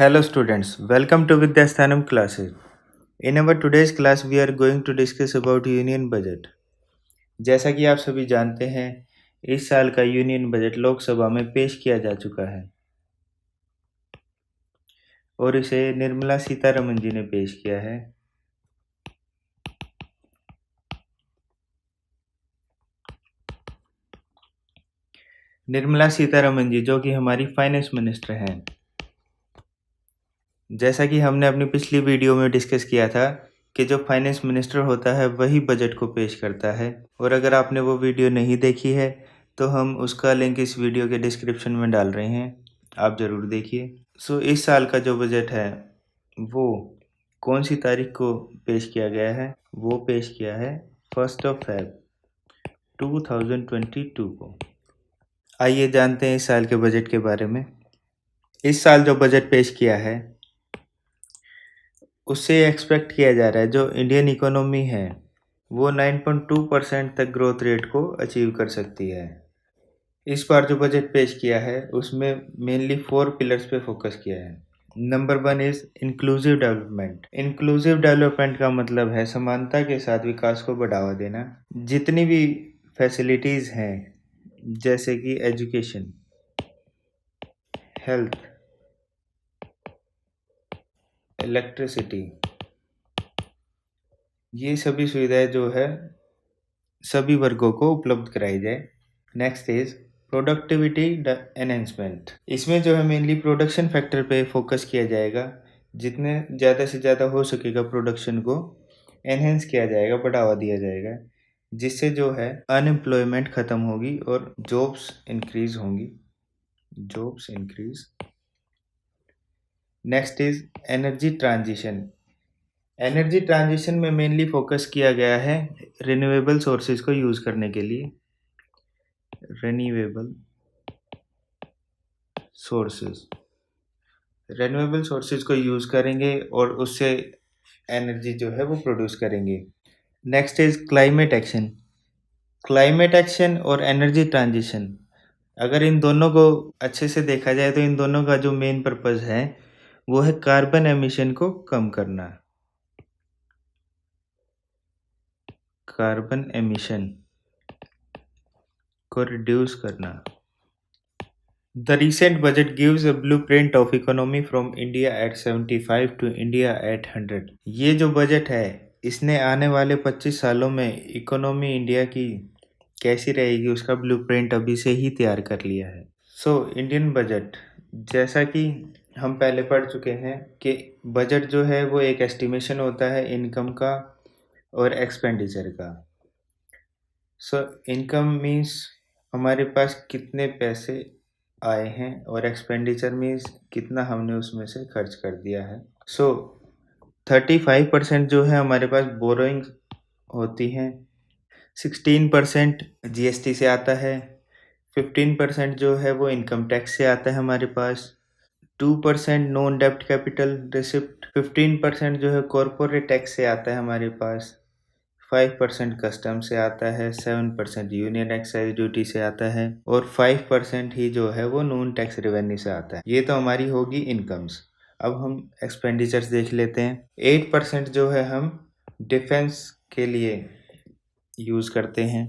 Hello students, welcome to Vidyasthanam classes. In our today's class we are going to discuss about union budget. जैसा कि आप सभी जानते हैं, इस साल का यूनियन बजट लोकसभा में पेश किया जा चुका है और इसे निर्मला सीतारमण जी ने पेश किया है। निर्मला सीतारमण जी जो कि हमारी फाइनेंस मिनिस्टर हैं। जैसा कि हमने अपनी पिछली वीडियो में डिस्कस किया था कि जो फाइनेंस मिनिस्टर होता है वही बजट को पेश करता है, और अगर आपने वो वीडियो नहीं देखी है तो हम उसका लिंक इस वीडियो के डिस्क्रिप्शन में डाल रहे हैं, आप ज़रूर देखिए। इस साल का जो बजट है वो कौन सी तारीख को पेश किया गया है? वो पेश किया है 1 Feb 2022 को। आइए जानते हैं इस साल के बजट के बारे में। इस साल जो बजट पेश किया है उससे एक्सपेक्ट किया जा रहा है जो इंडियन इकोनॉमी है वो 9.2% तक ग्रोथ रेट को अचीव कर सकती है। इस बार जो बजट पेश किया है उसमें मेनली 4 पिलर्स पे फोकस किया है। Number 1 is inclusive development. Inclusive development का मतलब है समानता के साथ विकास को बढ़ावा देना। जितनी भी फैसिलिटीज़ हैं जैसे कि एजुकेशन, हेल्थ, इलेक्ट्रिसिटी, ये सभी सुविधाएं जो है सभी वर्गों को उपलब्ध कराई जाए। Next is productivity enhancement. इसमें जो है मेनली प्रोडक्शन फैक्टर पे फोकस किया जाएगा। जितने ज़्यादा से ज़्यादा हो सकेगा प्रोडक्शन को एनहेंस किया जाएगा, बढ़ावा दिया जाएगा, जिससे जो है अनएम्प्लॉयमेंट ख़त्म होगी और जॉब्स इंक्रीज होंगी। Next is energy transition. Energy transition में मेनली फोकस किया गया है रिन्यूएबल सोर्सेज को यूज़ करने के लिए। रिन्यूएबल सोर्सेज को यूज़ करेंगे और उससे एनर्जी जो है वो प्रोड्यूस करेंगे। नेक्स्ट इज क्लाइमेट एक्शन और एनर्जी ट्रांजिशन। अगर इन दोनों को अच्छे से देखा जाए तो इन दोनों का जो मेन पर्पस है वो है कार्बन एमिशन को कम करना। कार्बन एमिशन को रिड्यूस करना। The recent budget gives a blueprint of economy from India at 75 to India at 100। ये जो बजट है इसने आने वाले 25 सालों में इकोनॉमी इंडिया की कैसी रहेगी उसका ब्लूप्रिंट अभी से ही तैयार कर लिया है। इंडियन बजट, जैसा कि हम पहले पढ़ चुके हैं कि बजट जो है वो एक एस्टिमेशन होता है इनकम का और एक्सपेंडिचर का। इनकम मीन्स हमारे पास कितने पैसे आए हैं और एक्सपेंडिचर मीन्स कितना हमने उसमें से खर्च कर दिया है। 35% जो है हमारे पास बोरोइंग होती हैं, 16% जीएसटी से आता है, 15% जो है वो इनकम टैक्स से आता है हमारे पास, 2% नॉन डेप्ट कैपिटल रिसिप्ट, 15% जो है कॉरपोरेट टैक्स से आता है हमारे पास, 5% कस्टम से आता है, 7% यूनियन एक्साइज ड्यूटी से आता है और 5% ही जो है वो नॉन टैक्स रेवेन्यू से आता है। ये तो हमारी होगी इनकम्स। अब हम एक्सपेंडिचर्स देख लेते हैं। 8% जो है हम डिफेंस के लिए यूज़ करते हैं।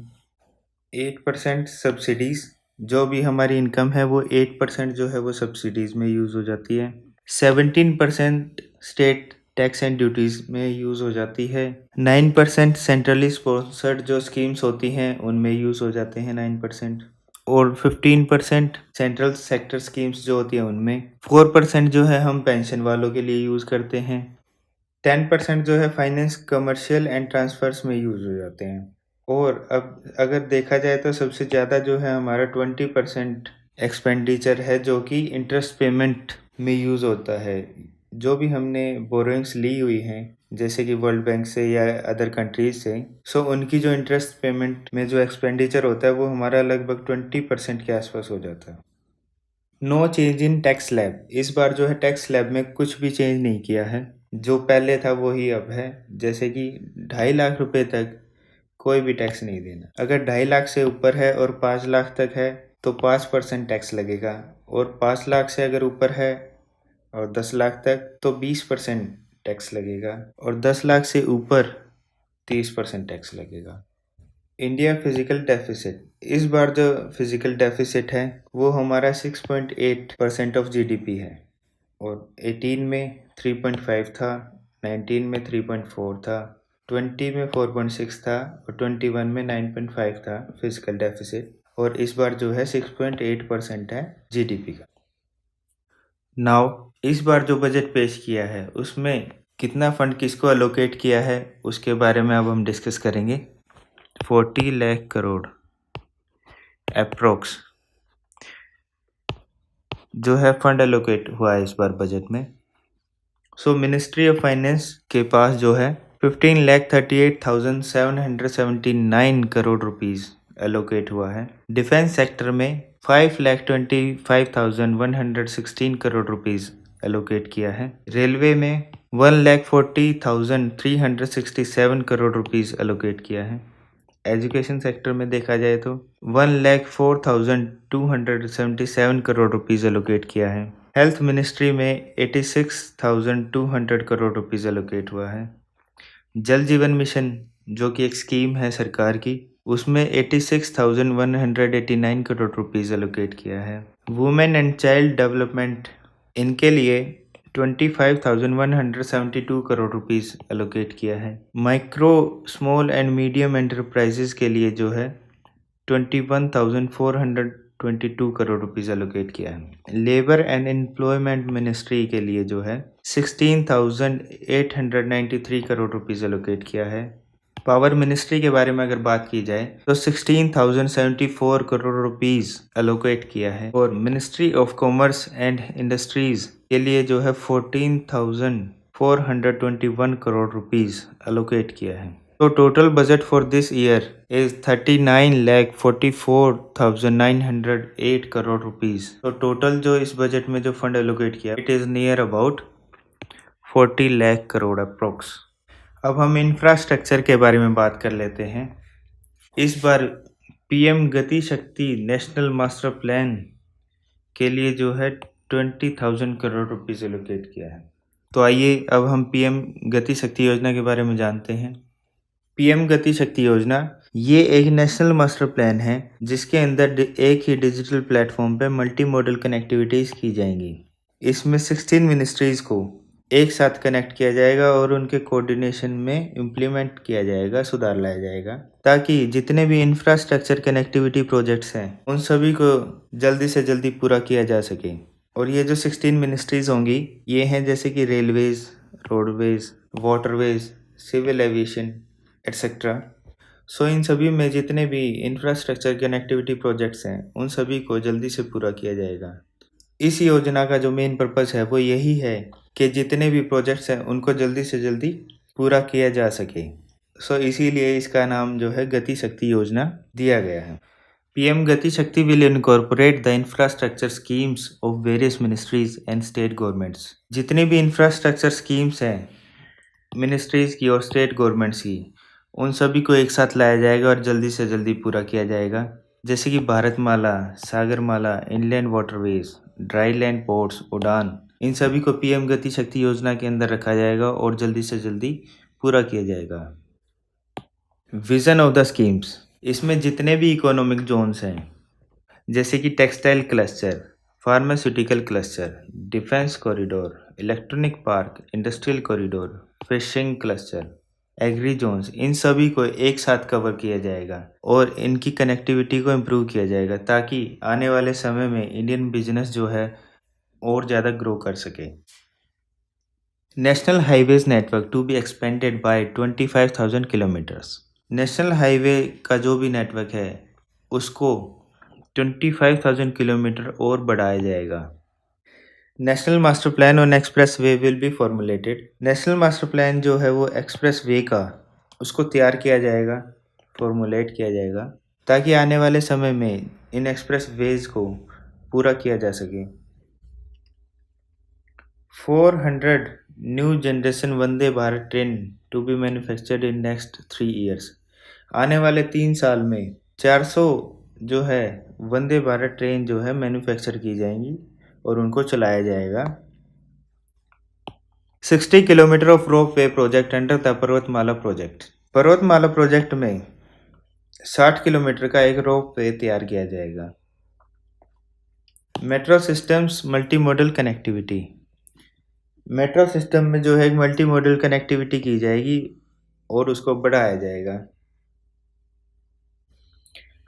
8% सब्सिडीज़, जो भी हमारी इनकम है वो 8% जो है वो सब्सिडीज़ में यूज़ हो जाती है। 17% स्टेट टैक्स एंड ड्यूटीज़ में यूज़ हो जाती है। 9% सेंट्रली स्पॉन्सर्ड जो स्कीम्स होती हैं उनमें यूज़ हो जाते हैं 9%, और 15% सेंट्रल सेक्टर स्कीम्स जो होती हैं उनमें। 4% जो है हम पेंशन वालों के लिए यूज़ करते हैं। 10% जो है फाइनेंस, कमर्शियल एंड ट्रांसफर्स में यूज़ हो जाते हैं। और अब अगर देखा जाए तो सबसे ज़्यादा जो है हमारा 20% एक्सपेंडिचर है जो कि इंटरेस्ट पेमेंट में यूज़ होता है। जो भी हमने बोरोइंग्स ली हुई हैं जैसे कि वर्ल्ड बैंक से या अदर कंट्रीज से, उनकी जो इंटरेस्ट पेमेंट में जो एक्सपेंडिचर होता है वो हमारा लगभग 20% के आसपास हो जाता है। No change in tax slab. इस बार जो है टैक्स स्लैब में कुछ भी चेंज नहीं किया है, जो पहले था वही अब है। जैसे कि 2.5 लाख रुपए तक कोई भी टैक्स नहीं देना। अगर 2.5 लाख से ऊपर है और 5 लाख तक है तो 5% टैक्स लगेगा, और 5 लाख से अगर ऊपर है और 10 लाख तक तो 20% टैक्स लगेगा और 10 लाख से ऊपर 30% टैक्स लगेगा। इंडिया फिजिकल डेफिसिट, इस बार जो फिजिकल डेफिसिट है वो हमारा 6.8% ऑफ जीडीपी है और 18 में 3.5 था, 19 में 3.4 था, 20 में 4.6 था और 21 में 9.5 था फिजिकल डेफिसिट, और इस बार जो है 6.8% है जीडीपी का। नाउ इस बार जो बजट पेश किया है उसमें कितना फंड किसको अलोकेट किया है उसके बारे में अब हम डिस्कस करेंगे। 40 लाख करोड़ अप्रोक्स जो है फंड एलोकेट हुआ है इस बार बजट में। सो मिनिस्ट्री ऑफ फाइनेंस के पास जो है 15,38,779 करोड़ रुपीस एलोकेट हुआ है। डिफेंस सेक्टर में 5,25,116 करोड़ रुपीस एलोकेट किया है। रेलवे में 1,40,367 करोड़ रुपीस एलोकेट किया है। एजुकेशन सेक्टर में देखा जाए तो 1,04,277 करोड़ रुपीस एलोकेट किया है। हेल्थ मिनिस्ट्री में 86,200 करोड़ रुपीस एलोकेट हुआ है। जल जीवन मिशन जो कि एक स्कीम है सरकार की, उसमें 86,189 करोड़ रुपीस एलोकेट किया है। वुमेन एंड चाइल्ड डेवलपमेंट, इनके लिए 25,172 करोड़ रुपीस एलोकेट किया है। Micro small and medium enterprises के लिए जो है 21,422 करोड़ रुपीस एलोकेट किया है। लेबर एंड एम्प्लॉयमेंट मिनिस्ट्री के लिए जो है 16,893 करोड़ रुपीस एलोकेट किया है। पावर मिनिस्ट्री के बारे में अगर बात की जाए तो 16,074 करोड़ रुपीस एलोकेट किया है और ministry of commerce and industries के लिए जो है 14,421 करोड़ रुपीस एलोकेट किया है। तो total budget for this year is 39,44,908 crore rupees. तो टोटल जो इस बजट में जो फंड एलोकेट किया it is near about 40 lakh crore approx. अब हम इंफ्रास्ट्रक्चर के बारे में बात कर लेते हैं। इस बार पीएम गति शक्ति नेशनल मास्टर प्लान के लिए जो है 20,000 करोड़ रुपीस एलोकेट किया है। तो आइए अब हम पीएम गति शक्ति योजना के बारे में जानते हैं। पीएम गति शक्ति योजना ये एक नेशनल मास्टर प्लान है जिसके अंदर एक ही डिजिटल प्लेटफॉर्म पे मल्टी मॉडल कनेक्टिविटीज़ की जाएंगी। इसमें 16 मिनिस्ट्रीज़ को एक साथ कनेक्ट किया जाएगा और उनके कोऑर्डिनेशन में इम्प्लीमेंट किया जाएगा, सुधार लाया जाएगा, ताकि जितने भी इंफ्रास्ट्रक्चर कनेक्टिविटी प्रोजेक्ट्स हैं उन सभी को जल्दी से जल्दी पूरा किया जा सके। और ये जो 16 मिनिस्ट्रीज़ होंगी ये हैं जैसे कि railways, roadways, waterways, civil aviation etcetera. So इन सभी में जितने भी इंफ्रास्ट्रक्चर कनेक्टिविटी प्रोजेक्ट्स हैं उन सभी को जल्दी से पूरा किया जाएगा। इस योजना का जो मेन पर्पस है वो यही है कि जितने भी प्रोजेक्ट्स हैं उनको जल्दी से जल्दी पूरा किया जा सके। सो इसीलिए इसका नाम जो है गति शक्ति योजना दिया गया है। पीएम गति शक्ति will incorporate the infrastructure schemes of various ministries and state governments. जितनी भी इंफ्रास्ट्रक्चर स्कीम्स हैं मिनिस्ट्रीज की और स्टेट गवर्नमेंट्स की उन सभी को एक साथ लाया जाएगा और जल्दी से जल्दी पूरा किया जाएगा। जैसे कि Bharatmala, Sagarmala, inland waterways, dryland ports, उड़ान, इन सभी को पीएम गति शक्ति योजना के अंदर रखा जाएगा और जल्दी से जल्दी पूरा किया जाएगा। विजन ऑफ द स्कीम्स, इसमें जितने भी इकोनॉमिक जोन्स हैं जैसे कि textile cluster, pharmaceutical cluster, defence corridor, electronic park, industrial corridor, fishing cluster, agri zones, इन सभी को एक साथ कवर किया जाएगा और इनकी कनेक्टिविटी को इम्प्रूव किया जाएगा ताकि आने वाले समय में इंडियन बिजनेस जो है और ज़्यादा ग्रो कर सके। National highways network to be expanded by 25,000 kilometers. National highway का जो भी नेटवर्क है उसको 25,000 किलोमीटर और बढ़ाया जाएगा। National master plan on express way will be formulated. National master plan जो है वो एक्सप्रेस वे का उसको तैयार किया जाएगा, फॉर्मुलेट किया जाएगा ताकि आने वाले समय में इन एक्सप्रेस वेज को पूरा किया जा सके। 400 new generation Vande Bharat train to be manufactured in next 3 years. आने वाले 3 साल में 400 जो है वंदे भारत ट्रेन जो है मैन्युफैक्चर की जाएंगी और उनको चलाया जाएगा। 60 kilometre of rope way project under the पर्वतमाला प्रोजेक्ट। पर्वतमाला प्रोजेक्ट में 60 किलोमीटर का एक रोप वे तैयार किया जाएगा। Metro systems multi modal connectivity. Metro system में जो है मल्टी मॉडल कनेक्टिविटी की जाएगी और उसको बढ़ाया जाएगा।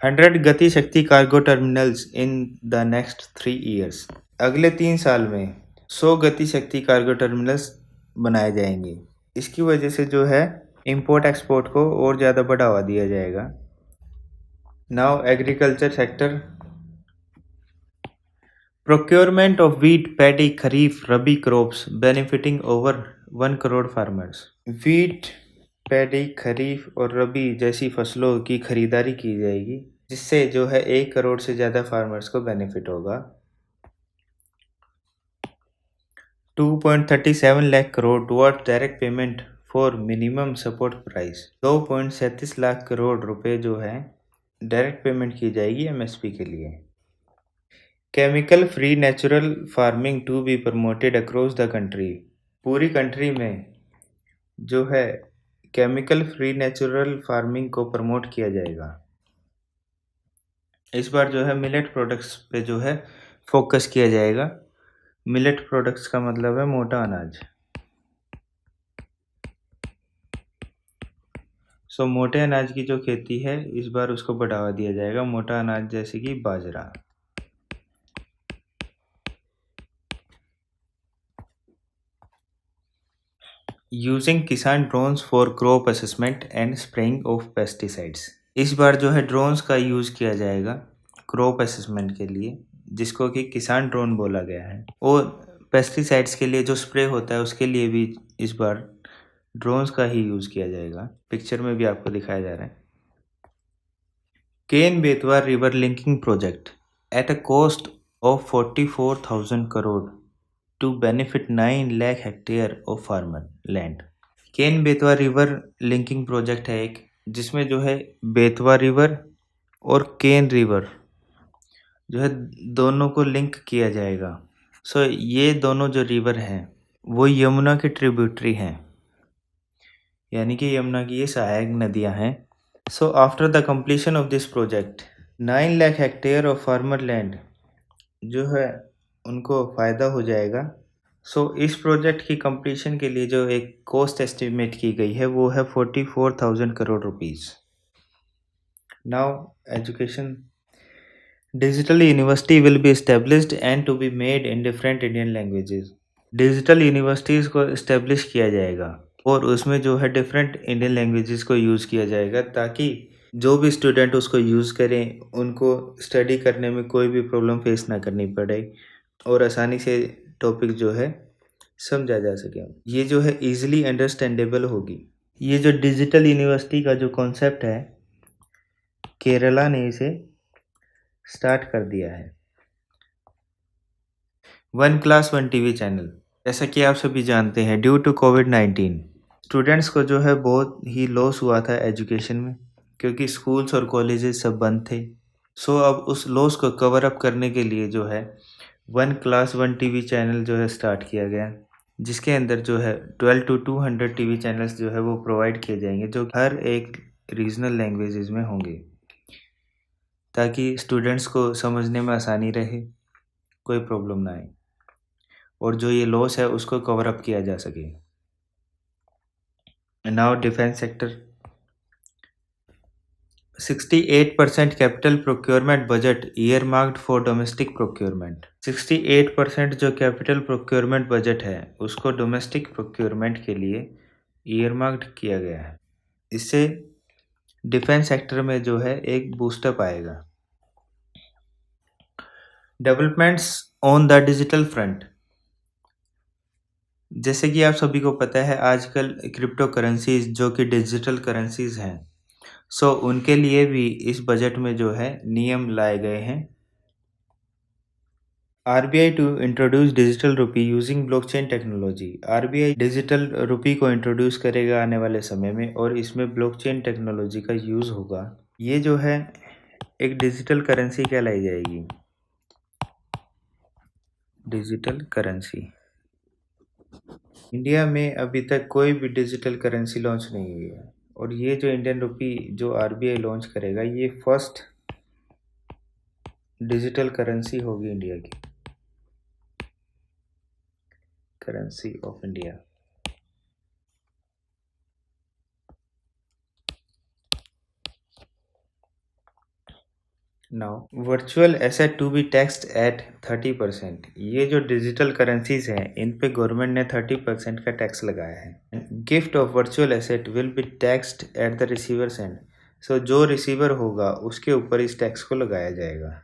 100 गति शक्ति cargo terminals in the next 3 years. अगले 3 साल में 100 गति शक्ति कार्गो टर्मिनल्स बनाए जाएंगे। इसकी वजह से जो है इंपोर्ट एक्सपोर्ट को और ज़्यादा बढ़ावा दिया जाएगा। Now agriculture sector. Procurement of wheat, paddy, kharif, rabi crops benefiting over 1 crore farmers। wheat, paddy, खरीफ और रबी जैसी फसलों की खरीदारी की जाएगी जिससे जो है 1 करोड़ से ज़्यादा फार्मर्स को बेनिफिट होगा। 2.37 lakh crore towards direct payment for minimum support price. 2.37 lakh crore रुपए जो है डायरेक्ट पेमेंट की जाएगी एमएसपी के लिए। Chemical free natural farming to be promoted across the country. पूरी कंट्री में जो है केमिकल फ्री नेचुरल फार्मिंग को प्रमोट किया जाएगा। इस बार जो है मिलेट प्रोडक्ट्स पे जो है फोकस किया जाएगा। मिलेट प्रोडक्ट्स का मतलब है मोटा अनाज। मोटे अनाज की जो खेती है इस बार उसको बढ़ावा दिया जाएगा। मोटा अनाज जैसे कि बाजरा। यूजिंग किसान drones for crop assessment and spraying of pesticides. इस बार जो है ड्रोन्स का यूज़ किया जाएगा क्रॉप असेसमेंट के लिए, जिसको कि किसान ड्रोन बोला गया है। और पेस्टिसाइड्स के लिए जो स्प्रे होता है उसके लिए भी इस बार ड्रोन्स का ही यूज़ किया जाएगा। पिक्चर में भी आपको दिखाया जा रहा है। Ken Betwa river linking project at a cost of 44,000 crore to benefit 9 lakh hectare of farmer land. Ken Betwa river linking project है एक, जिसमें जो है बेतवा रिवर और केन रिवर जो है दोनों को लिंक किया जाएगा। ये दोनों जो रिवर हैं वो यमुना के ट्रिब्यूटरी हैं, यानी कि यमुना की ये सहायक नदियां हैं। After the completion of this project 9 lakh hectare of farmer land जो है उनको फ़ायदा हो जाएगा। इस प्रोजेक्ट की कंप्लीशन के लिए जो एक कॉस्ट एस्टिमेट की गई है वो है 44,000 crore rupees. Now education. Digital university will be established and to be made in different Indian languages. Digital universities को इस्टेब्लिश किया जाएगा और उसमें जो है डिफरेंट इंडियन लैंग्वेजेस को यूज़ किया जाएगा ताकि जो भी स्टूडेंट उसको यूज़ करें उनको स्टडी करने में कोई भी प्रॉब्लम फेस ना करनी पड़े और आसानी से टॉपिक जो है समझा जा सके। ये जो है ईजिली अंडरस्टैंडेबल होगी। ये जो डिजिटल यूनिवर्सिटी का जो कॉन्सेप्ट है केरला ने इसे स्टार्ट कर दिया है। 1 क्लास 1 टीवी चैनल। जैसा कि आप सभी जानते हैं ड्यू टू कोविड-19 स्टूडेंट्स को जो है बहुत ही लॉस हुआ था एजुकेशन में, क्योंकि स्कूल्स और कॉलेजेस सब बंद थे। अब उस लॉस को कवर अप करने के लिए जो है 1 क्लास 1 टीवी चैनल जो है स्टार्ट किया गया, जिसके अंदर जो है 12 to 200 टीवी चैनल्स जो है वो प्रोवाइड किए जाएंगे जो हर एक रीजनल लैंग्वेजेस में होंगे, ताकि स्टूडेंट्स को समझने में आसानी रहे, कोई प्रॉब्लम ना आए और जो ये लॉस है उसको कवर अप किया जा सके। Now defence sector. 68% capital procurement budget year marked for domestic procurement. 68% जो कैपिटल प्रोक्योरमेंट बजट है उसको डोमेस्टिक प्रोक्योरमेंट के लिए ईयर मार्क्ड किया गया है। इससे डिफेंस सेक्टर में जो है एक बूस्टअप आएगा। Developments on the digital front. जैसे कि आप सभी को पता है आजकल क्रिप्टो करेंसीज जो कि डिजिटल करेंसीज हैं, उनके लिए भी इस बजट में जो है नियम लाए गए हैं। RBI to introduce digital rupee using blockchain technology. RBI digital rupee को इंट्रोड्यूस करेगा आने वाले समय में और इसमें ब्लॉकचेन टेक्नोलॉजी का यूज़ होगा। ये जो है एक डिजिटल करेंसी कहलाई जाएगी। Digital currency. इंडिया में अभी तक कोई भी डिजिटल करेंसी लॉन्च नहीं हुई है और ये जो इंडियन रुपी जो आरबीआई लॉन्च करेगा ये फर्स्ट डिजिटल करेंसी होगी इंडिया की, currency of India. Now virtual asset to be taxed at 30%। ये जो डिजिटल करेंसीज हैं इन पे गवर्नमेंट ने 30% का टैक्स लगाया है। Gift of virtual asset will be taxed at the receiver's end. So जो रिसीवर होगा उसके ऊपर इस टैक्स को लगाया जाएगा।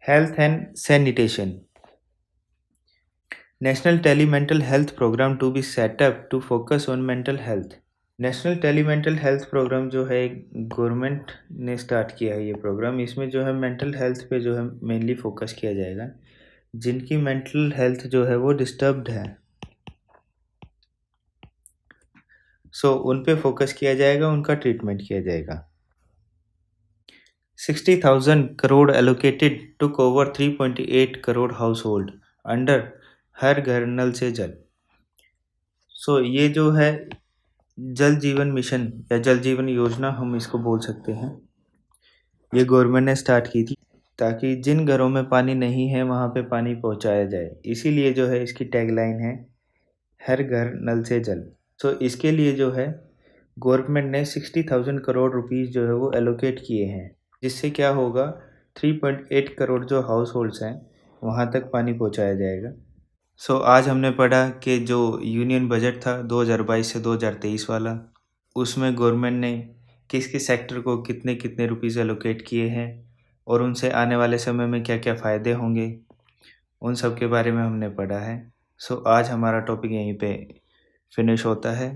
Health and sanitation. National tele mental health program to be set up to focus on mental health. National tele mental health program जो है गवर्नमेंट ने स्टार्ट किया है ये प्रोग्राम। इसमें जो है मेंटल हेल्थ पे जो है मेनली फोकस किया जाएगा। जिनकी मेंटल हेल्थ जो है वो डिस्टर्ब्ड है सो उन पे फोकस किया जाएगा, उनका ट्रीटमेंट किया जाएगा। 60,000 crore allocated took over 3.8 crore house hold under her घर नल से जल। सो ये जो है जल जीवन मिशन या जल जीवन योजना हम इसको बोल सकते हैं, ये गवर्नमेंट ने स्टार्ट की थी ताकि जिन घरों में पानी नहीं है वहाँ पे पानी पहुँचाया जाए। इसीलिए जो है इसकी टैगलाइन है हर घर नल से जल। तो इसके लिए जो है गवर्नमेंट ने 60,000 करोड़ रुपीस जो है वो एलोकेट किए हैं, जिससे क्या होगा 3.8 करोड़ जो हाउस होल्ड्स हैं वहाँ तक पानी पहुँचाया जाएगा। आज हमने पढ़ा कि जो यूनियन बजट था 2022 से 2023 वाला, उसमें गवर्नमेंट ने किस किस सेक्टर को कितने कितने रुपीज़ एलोकेट किए हैं और उनसे आने वाले समय में क्या क्या फ़ायदे होंगे, उन सब के बारे में हमने पढ़ा है। आज हमारा टॉपिक यहीं पे फिनिश होता है।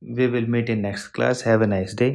We will meet in next class. Have a nice day.